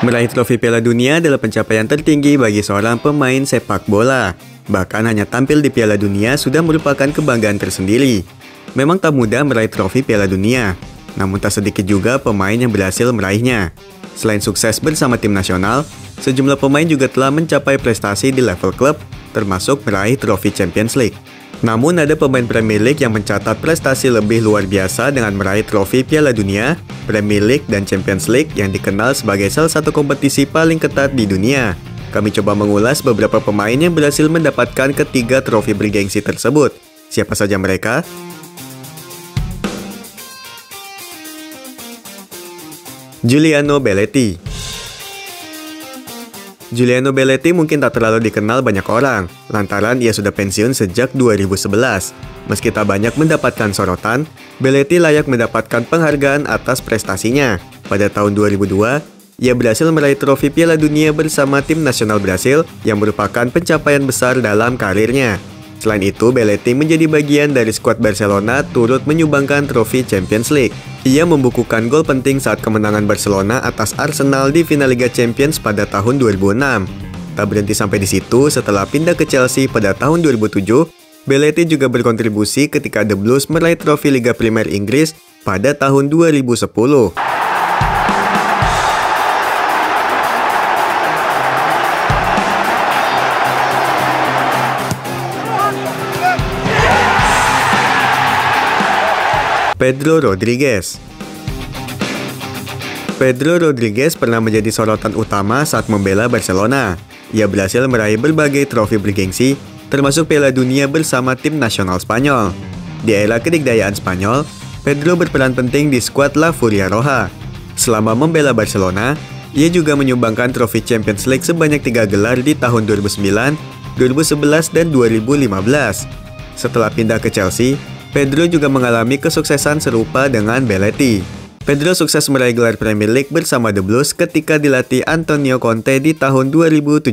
Meraih trofi Piala Dunia adalah pencapaian tertinggi bagi seorang pemain sepak bola. Bahkan hanya tampil di Piala Dunia sudah merupakan kebanggaan tersendiri. Memang tak mudah meraih trofi Piala Dunia, namun tak sedikit juga pemain yang berhasil meraihnya. Selain sukses bersama tim nasional, sejumlah pemain juga telah mencapai prestasi di level klub, termasuk meraih trofi Champions League. Namun ada pemain Premier League yang mencatat prestasi lebih luar biasa dengan meraih trofi Piala Dunia, Premier League, dan Champions League yang dikenal sebagai salah satu kompetisi paling ketat di dunia. Kami coba mengulas beberapa pemain yang berhasil mendapatkan ketiga trofi bergengsi tersebut. Siapa saja mereka? Giuliano Belletti. Giuliano Belletti mungkin tak terlalu dikenal banyak orang, lantaran ia sudah pensiun sejak 2011. Meski tak banyak mendapatkan sorotan, Belletti layak mendapatkan penghargaan atas prestasinya. Pada tahun 2002, ia berhasil meraih trofi Piala Dunia bersama tim nasional Brasil yang merupakan pencapaian besar dalam karirnya. Selain itu, Belletti menjadi bagian dari skuad Barcelona turut menyumbangkan trofi Champions League. Ia membukukan gol penting saat kemenangan Barcelona atas Arsenal di final Liga Champions pada tahun 2006. Tak berhenti sampai di situ, setelah pindah ke Chelsea pada tahun 2007, Belletti juga berkontribusi ketika The Blues meraih trofi Liga Primer Inggris pada tahun 2010. Pedro Rodriguez. Pedro Rodriguez pernah menjadi sorotan utama saat membela Barcelona. Ia berhasil meraih berbagai trofi bergengsi, termasuk Piala Dunia bersama tim nasional Spanyol. Di era kedikdayaan Spanyol, Pedro berperan penting di skuad La Furia Roja. Selama membela Barcelona, ia juga menyumbangkan trofi Champions League sebanyak 3 gelar di tahun 2009, 2011, dan 2015. Setelah pindah ke Chelsea, Pedro juga mengalami kesuksesan serupa dengan Belletti. Pedro sukses meraih gelar Premier League bersama The Blues ketika dilatih Antonio Conte di tahun 2017.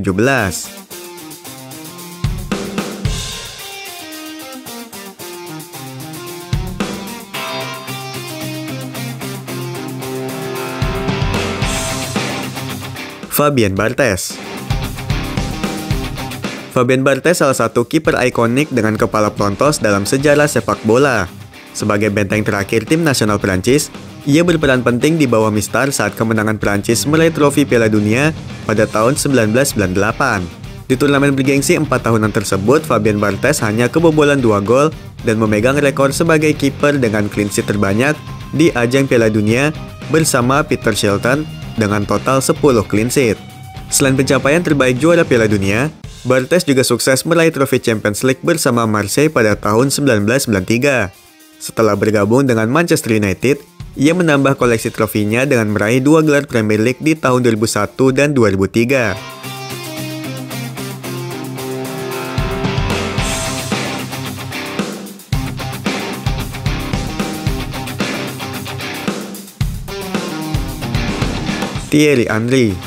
Fabian Barthez. Fabian Barthez salah satu kiper ikonik dengan kepala pelontos dalam sejarah sepak bola. Sebagai benteng terakhir tim nasional Prancis, ia berperan penting di bawah Mistar saat kemenangan Prancis meraih trofi Piala Dunia pada tahun 1998. Di turnamen bergengsi 4 tahunan tersebut, Fabian Barthez hanya kebobolan 2 gol dan memegang rekor sebagai kiper dengan clean sheet terbanyak di ajang Piala Dunia bersama Peter Shilton dengan total 10 clean sheet. Selain pencapaian terbaik juara Piala Dunia, Barthez juga sukses meraih trofi Champions League bersama Marseille pada tahun 1993. Setelah bergabung dengan Manchester United, ia menambah koleksi trofinya dengan meraih 2 gelar Premier League di tahun 2001 dan 2003. Thierry Henry.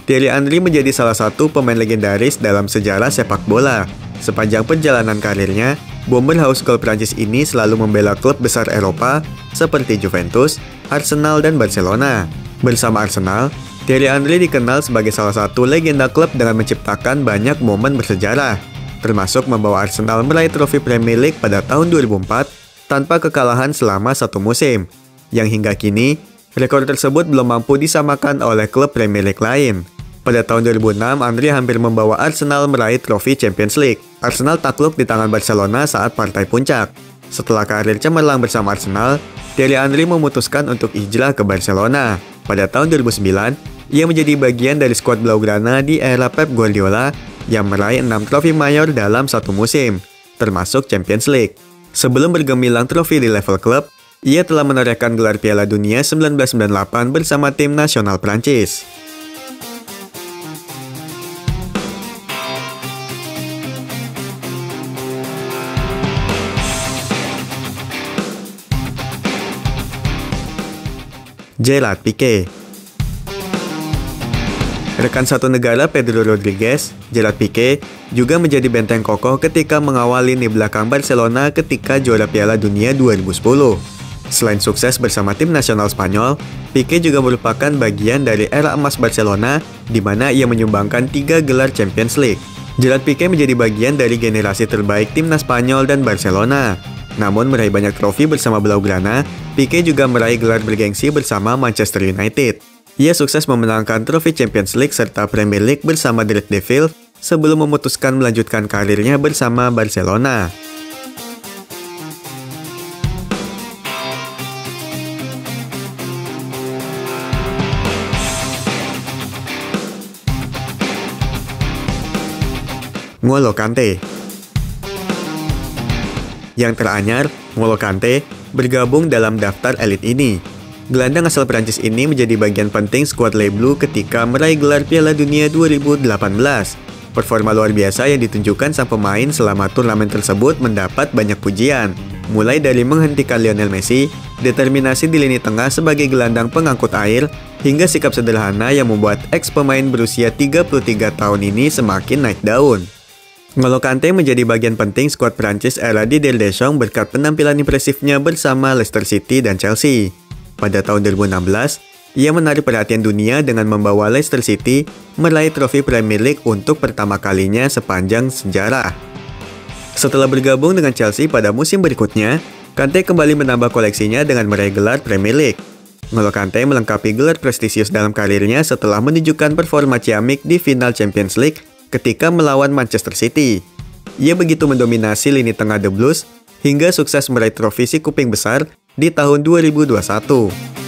Thierry Henry menjadi salah satu pemain legendaris dalam sejarah sepak bola. Sepanjang perjalanan karirnya, bomber haus gol Prancis ini selalu membela klub besar Eropa seperti Juventus, Arsenal, dan Barcelona. Bersama Arsenal, Thierry Henry dikenal sebagai salah satu legenda klub dengan menciptakan banyak momen bersejarah, termasuk membawa Arsenal meraih trofi Premier League pada tahun 2004 tanpa kekalahan selama 1 musim, yang hingga kini, rekor tersebut belum mampu disamakan oleh klub Premier League lain. Pada tahun 2006, Henry hampir membawa Arsenal meraih trofi Champions League. Arsenal takluk di tangan Barcelona saat partai puncak. Setelah karir cemerlang bersama Arsenal, Thierry Henry memutuskan untuk hijrah ke Barcelona. Pada tahun 2009, ia menjadi bagian dari skuad Blaugrana di era Pep Guardiola yang meraih 6 trofi mayor dalam 1 musim, termasuk Champions League. Sebelum bergemilang trofi di level klub, ia telah menorehkan gelar Piala Dunia 1998 bersama tim nasional Prancis. Gerard Piqué. Rekan satu negara Pedro Rodriguez, Gerard Piqué, juga menjadi benteng kokoh ketika mengawali di belakang Barcelona ketika juara Piala Dunia 2010. Selain sukses bersama tim nasional Spanyol, Pique juga merupakan bagian dari era emas Barcelona, di mana ia menyumbangkan 3 gelar Champions League. Gerard Pique menjadi bagian dari generasi terbaik timnas Spanyol dan Barcelona. Namun meraih banyak trofi bersama Blaugrana, Pique juga meraih gelar bergengsi bersama Manchester United. Ia sukses memenangkan trofi Champions League serta Premier League bersama The Red Devils sebelum memutuskan melanjutkan karirnya bersama Barcelona. N'Golo Kante. Yang teranyar, N'Golo Kante bergabung dalam daftar elit ini. Gelandang asal Prancis ini menjadi bagian penting skuad Les Bleus ketika meraih gelar Piala Dunia 2018. Performa luar biasa yang ditunjukkan sang pemain selama turnamen tersebut mendapat banyak pujian, mulai dari menghentikan Lionel Messi, determinasi di lini tengah sebagai gelandang pengangkut air, hingga sikap sederhana yang membuat ex-pemain berusia 33 tahun ini semakin naik daun. N'Golo Kante menjadi bagian penting skuad Prancis era Didier Deschamps berkat penampilan impresifnya bersama Leicester City dan Chelsea. Pada tahun 2016, ia menarik perhatian dunia dengan membawa Leicester City meraih trofi Premier League untuk pertama kalinya sepanjang sejarah. Setelah bergabung dengan Chelsea pada musim berikutnya, Kante kembali menambah koleksinya dengan meraih gelar Premier League. N'Golo Kante melengkapi gelar prestisius dalam karirnya setelah menunjukkan performa ciamik di final Champions League ketika melawan Manchester City. Ia begitu mendominasi lini tengah The Blues hingga sukses meraih trofi si kuping besar di tahun 2021.